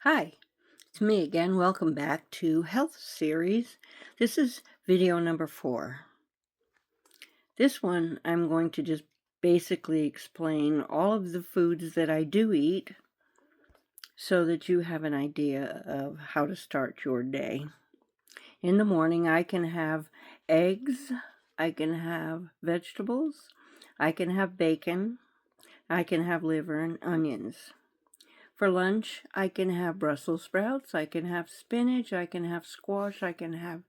Hi, it's me again. Welcome back to Health Series. This is video number 4. This one I'm going to just basically explain all of the foods that I do eat so that you have an idea of how to start your day. In the morning I can have eggs, I can have vegetables, I can have bacon, I can have liver and onions. For lunch, I can have Brussels sprouts, I can have spinach, I can have squash, I can have,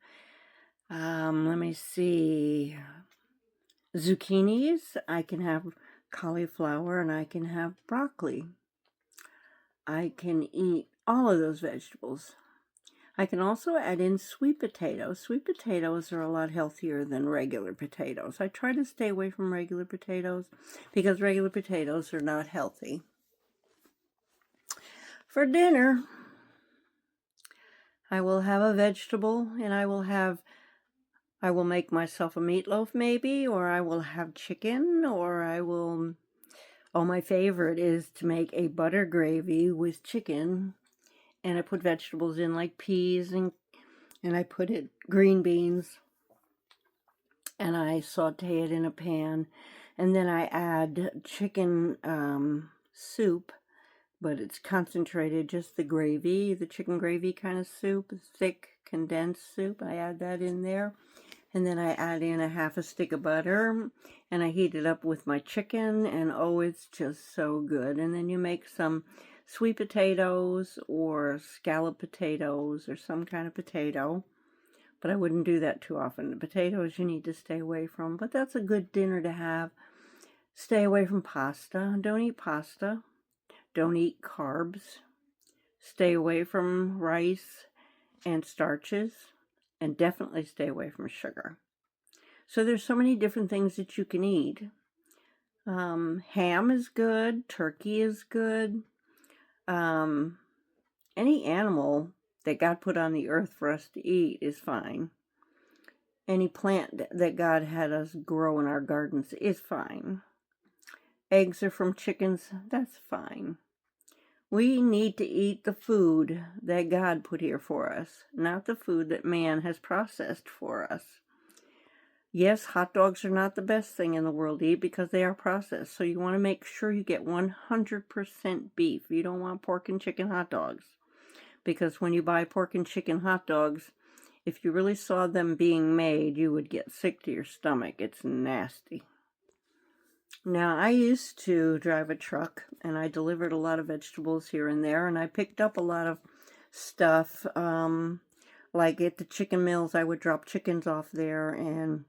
zucchinis, I can have cauliflower, and I can have broccoli. I can eat all of those vegetables. I can also add in sweet potatoes. Sweet potatoes are a lot healthier than regular potatoes. I try to stay away from regular potatoes because regular potatoes are not healthy. For dinner, I will have a vegetable, and I will make myself a meatloaf maybe, or I will have chicken, or my favorite is to make a butter gravy with chicken, and I put vegetables in like peas, and I put green beans, and I saute it in a pan, and then I add chicken soup, but it's concentrated, just the gravy, the chicken gravy kind of soup, thick condensed soup. I add that in there, and then I add in a half a stick of butter, and I heat it up with my chicken, and oh, it's just so good. And then you make some sweet potatoes or scallop potatoes or some kind of potato, but I wouldn't do that too often. The potatoes you need to stay away from, but that's a good dinner to have. Stay away from pasta. Don't eat pasta. Don't eat carbs. Stay away from rice and starches, and definitely stay away from sugar. So there's so many different things that you can eat. Ham is good. Turkey is good. Any animal that God put on the earth for us to eat is fine. Any plant that God had us grow in our gardens is fine. Eggs are from chickens. That's fine. We need to eat the food that God put here for us, not the food that man has processed for us. Yes, hot dogs are not the best thing in the world to eat because they are processed. So you want to make sure you get 100% beef. You don't want pork and chicken hot dogs. Because when you buy pork and chicken hot dogs, if you really saw them being made, you would get sick to your stomach. It's nasty. Now, I used to drive a truck, and I delivered a lot of vegetables here and there, and I picked up a lot of stuff. Like at the chicken mills, I would drop chickens off there, and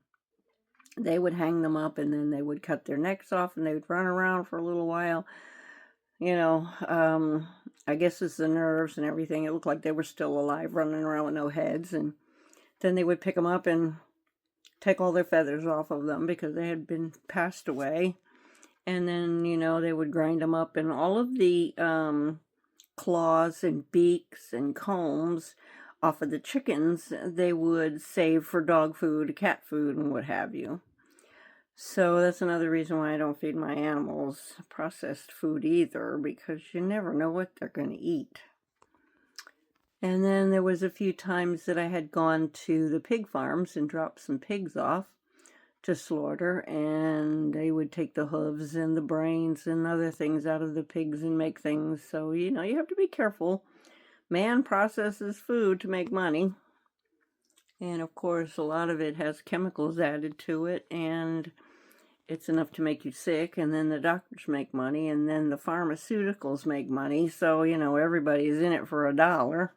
they would hang them up, and then they would cut their necks off, and they would run around for a little while. I guess it's the nerves and everything. It looked like they were still alive, running around with no heads, and then they would pick them up and take all their feathers off of them because they had been passed away. And then, they would grind them up, and all of the claws and beaks and combs off of the chickens, they would save for dog food, cat food, and what have you. So that's another reason why I don't feed my animals processed food either, because you never know what they're going to eat. And then there was a few times that I had gone to the pig farms and dropped some pigs off to slaughter, and they would take the hooves and the brains and other things out of the pigs and make things. So, you have to be careful. Man processes food to make money. And of course, a lot of it has chemicals added to it, and it's enough to make you sick, and then the doctors make money, and then the pharmaceuticals make money. So, everybody's in it for $1.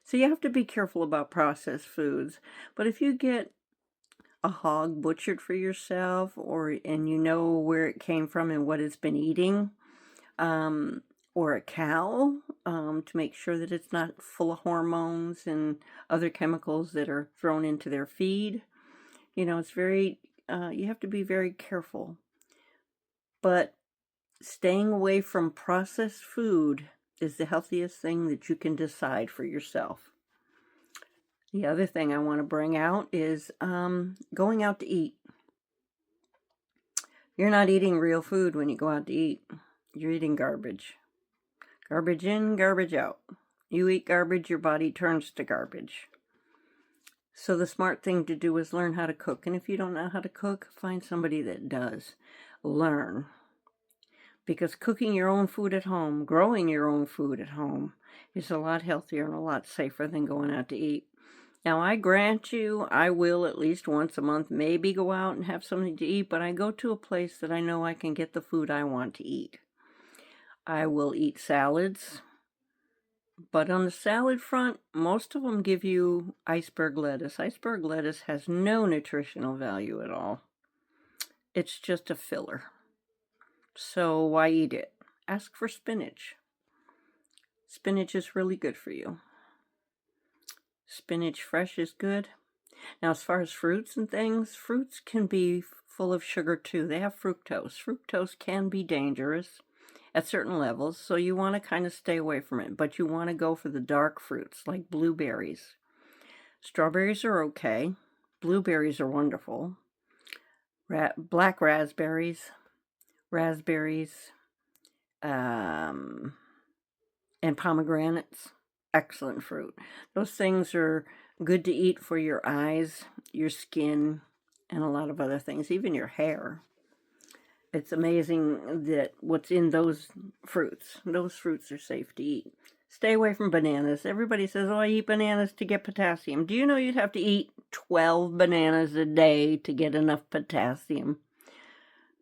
So you have to be careful about processed foods. But if you get a hog butchered for yourself, and you know where it came from and what it's been eating, or a cow, to make sure that it's not full of hormones and other chemicals that are thrown into their feed. It's very, you have to be very careful. But staying away from processed food is the healthiest thing that you can decide for yourself. The other thing I want to bring out is going out to eat. You're not eating real food when you go out to eat. You're eating garbage. Garbage in, garbage out. You eat garbage, your body turns to garbage. So the smart thing to do is learn how to cook. And if you don't know how to cook, find somebody that does. Learn. Because cooking your own food at home, growing your own food at home, is a lot healthier and a lot safer than going out to eat. Now, I grant you, I will at least once a month maybe go out and have something to eat, but I go to a place that I know I can get the food I want to eat. I will eat salads, but on the salad front, most of them give you iceberg lettuce. Iceberg lettuce has no nutritional value at all. It's just a filler. So why eat it? Ask for spinach. Spinach is really good for you. Spinach fresh is good. Now, as far as fruits and things, fruits can be full of sugar too. They have fructose. Fructose can be dangerous at certain levels, so you want to kind of stay away from it. But you want to go for the dark fruits like blueberries. Strawberries are okay. Blueberries are wonderful. Black raspberries, and pomegranates, excellent fruit. Those things are good to eat for your eyes, your skin, and a lot of other things, even your hair. It's amazing that what's in those fruits. Those fruits are safe to eat. Stay away from bananas. Everybody says, oh, I eat bananas to get potassium. Do you know you'd have to eat 12 bananas a day to get enough potassium?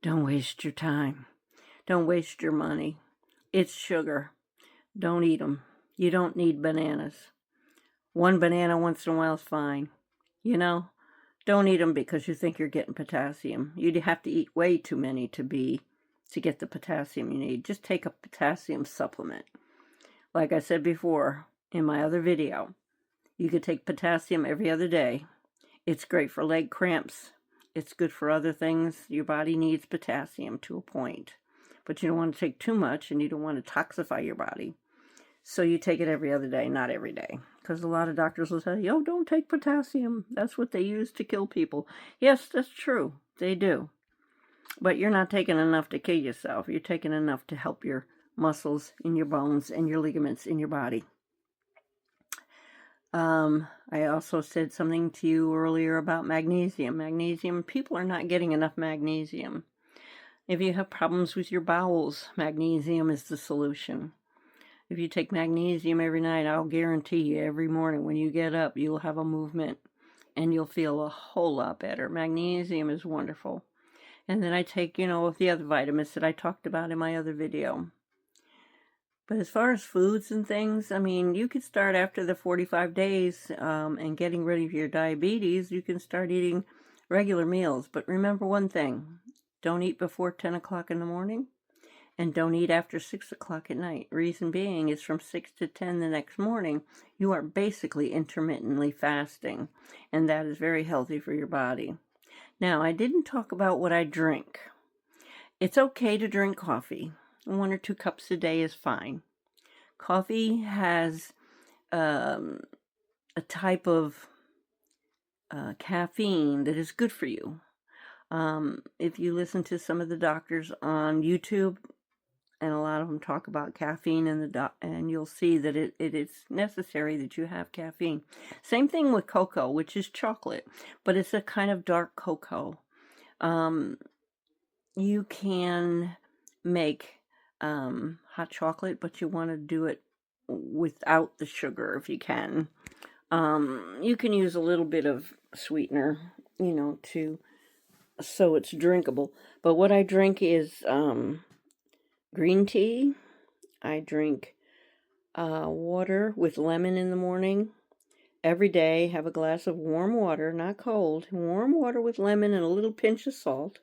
Don't waste your time. Don't waste your money. It's sugar. Don't eat them. You don't need bananas. One banana once in a while is fine. You know, don't eat them because you think you're getting potassium. You'd have to eat way too many to get the potassium you need. Just take a potassium supplement. Like I said before in my other video, you could take potassium every other day. It's great for leg cramps. It's good for other things. Your body needs potassium to a point. But you don't want to take too much and you don't want to toxify your body. So you take it every other day, not every day. Because a lot of doctors will say, oh, don't take potassium. That's what they use to kill people. Yes, that's true. They do. But you're not taking enough to kill yourself. You're taking enough to help your muscles in your bones and your ligaments in your body. I also said something to you earlier about magnesium. Magnesium, people are not getting enough magnesium. If you have problems with your bowels, magnesium is the solution. If you take magnesium every night, I'll guarantee you every morning when you get up, you'll have a movement and you'll feel a whole lot better. Magnesium is wonderful. And then I take, the other vitamins that I talked about in my other video. But as far as foods and things, I mean, you could start after the 45 days and getting rid of your diabetes. You can start eating regular meals. But remember one thing, don't eat before 10 o'clock in the morning. And don't eat after 6 o'clock at night. Reason being is from 6 to 10 the next morning, you are basically intermittently fasting. And that is very healthy for your body. Now, I didn't talk about what I drink. It's okay to drink coffee. 1 or 2 cups a day is fine. Coffee has a type of caffeine that is good for you. If you listen to some of the doctors on YouTube, and a lot of them talk about caffeine and you'll see that it is necessary that you have caffeine. Same thing with cocoa, which is chocolate, but it's a kind of dark cocoa. You can make hot chocolate, but you want to do it without the sugar if you can. You can use a little bit of sweetener, so it's drinkable. But what I drink is green tea. I drink water with lemon in the morning. Every day, have a glass of warm water, not cold. Warm water with lemon and a little pinch of salt.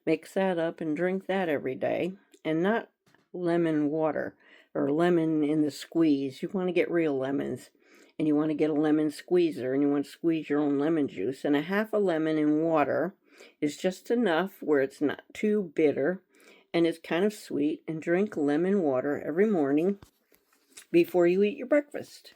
Mix that up and drink that every day. And not lemon water or lemon in the squeeze. You want to get real lemons. And you want to get a lemon squeezer and you want to squeeze your own lemon juice. And a half a lemon in water is just enough where it's not too bitter and it's kind of sweet. And drink lemon water every morning before you eat your breakfast.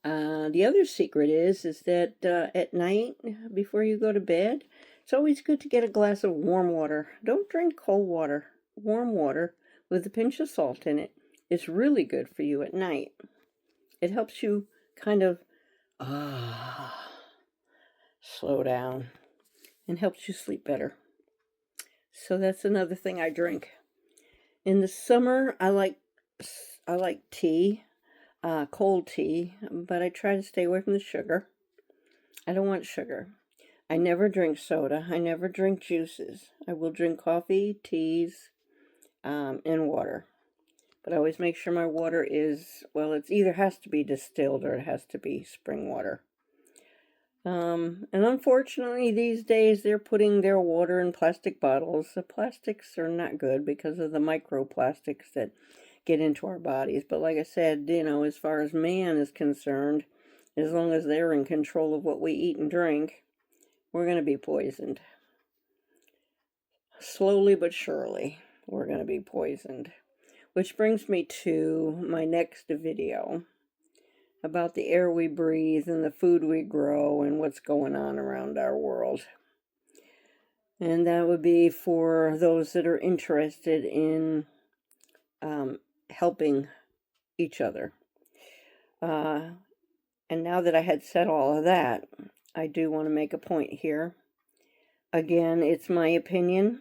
The other secret is that at night before you go to bed, it's always good to get a glass of warm water. Don't drink cold water. Warm water with a pinch of salt in it It's really good for you at night. It helps you kind of slow down and helps you sleep better. So that's another thing I drink. In the summer, I like tea, cold tea, but I try to stay away from the sugar. I don't want sugar. I never drink soda. I never drink juices. I will drink coffee, teas, and water. But I always make sure my water is, well, it's either has to be distilled or it has to be spring water. And unfortunately, these days, they're putting their water in plastic bottles. The plastics are not good because of the microplastics that get into our bodies. But like I said, as far as man is concerned, as long as they're in control of what we eat and drink, we're going to be poisoned. Slowly but surely, we're going to be poisoned. Which brings me to my next video about the air we breathe and the food we grow and what's going on around our world. And that would be for those that are interested in helping each other. And now that I had said all of that, I do want to make a point here. Again, it's my opinion.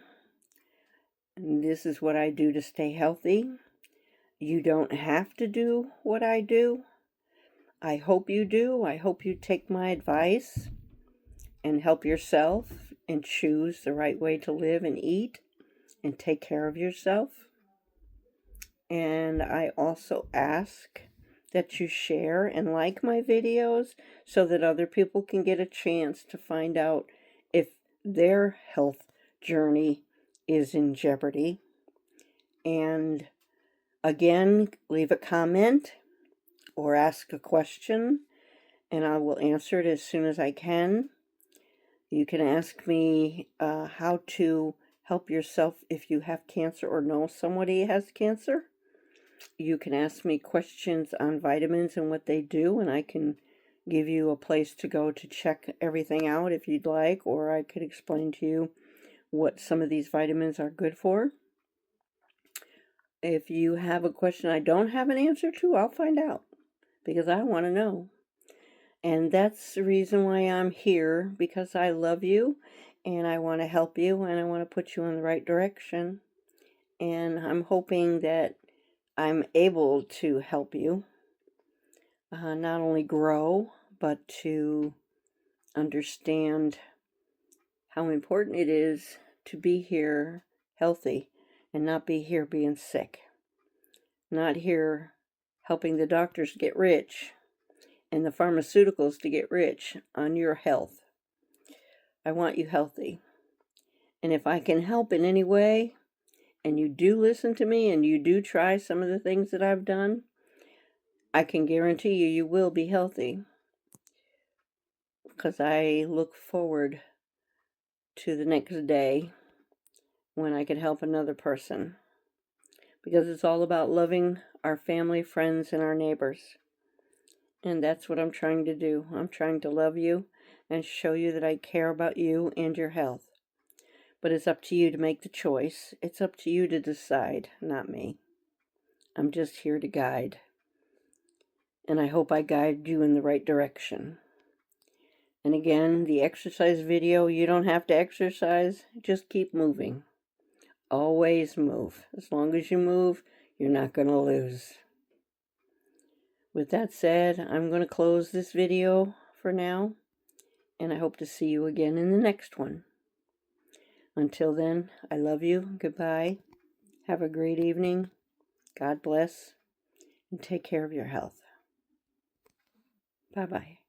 And this is what I do to stay healthy. You don't have to do what I do. I hope you do. I hope you take my advice and help yourself and choose the right way to live and eat and take care of yourself. And I also ask that you share and like my videos so that other people can get a chance to find out if their health journey is in jeopardy. And again, leave a comment or ask a question, and I will answer it as soon as I can. You can ask me how to help yourself if you have cancer or know somebody has cancer. You can ask me questions on vitamins and what they do, and I can give you a place to go to check everything out if you'd like, or I could explain to you what some of these vitamins are good for. If you have a question I don't have an answer to, I'll find out, because I want to know. And that's the reason why I'm here, because I love you and I want to help you and I want to put you in the right direction. And I'm hoping that I'm able to help you not only grow, but to understand how important it is to be here healthy and not be here being sick. Not here helping the doctors get rich and the pharmaceuticals to get rich on your health. I want you healthy. And if I can help in any way, and you do listen to me and you do try some of the things that I've done, I can guarantee you will be healthy. Because I look forward to the next day when I can help another person. Because it's all about loving our family, friends, and our neighbors. And that's what I'm trying to do. I'm trying to love you and show you that I care about you and your health. But it's up to you to make the choice. It's up to you to decide, not me. I'm just here to guide. And I hope I guide you in the right direction. And again, the exercise video, you don't have to exercise. Just keep moving. Always move. As long as you move, you're not going to lose. With that said, I'm going to close this video for now. And I hope to see you again in the next one. Until then, I love you. Goodbye. Have a great evening. God bless. And take care of your health. Bye-bye.